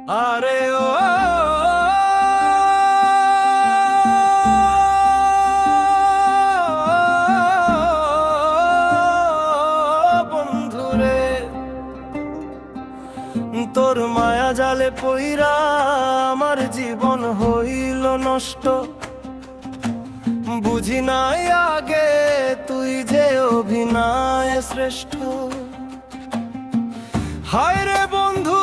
আরে ও বন্ধুরে, তোর মায়া জালে পইরা আমার জীবন হইল নষ্ট। বুঝি নাই আগে তুই যে অভিনয় শ্রেষ্ঠ। হায় রে বন্ধু,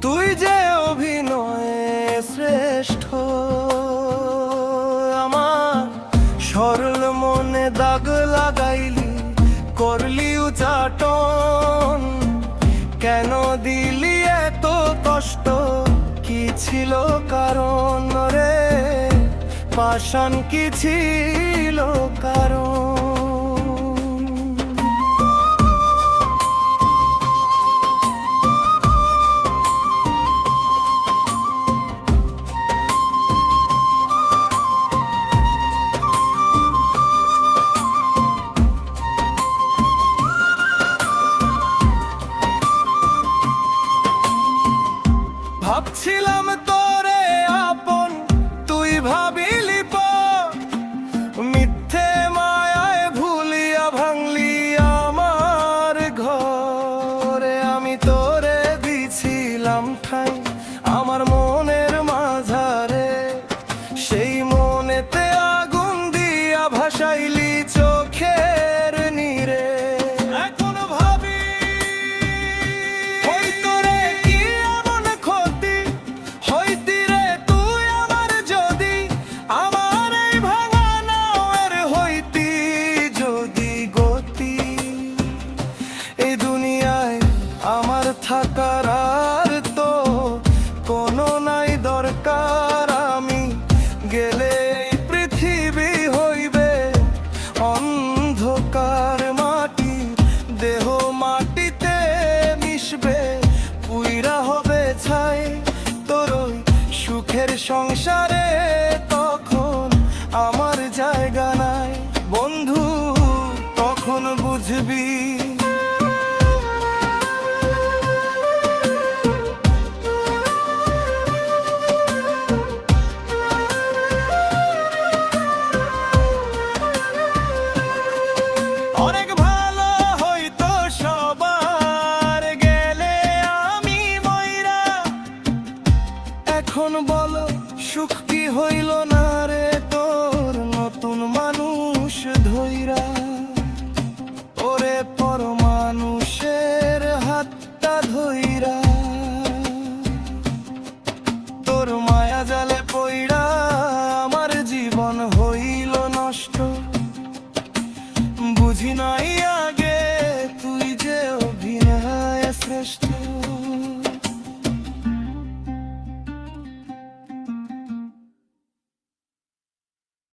তুই যে অভিনয়ে শ্রেষ্ঠ। আমার সরল মনে দাগ লাগাইলি, করলি উচাটন। কেন দিলি এত কষ্ট, কি ছিল কারণ রে? পাষাণ কি ছিল কারণ?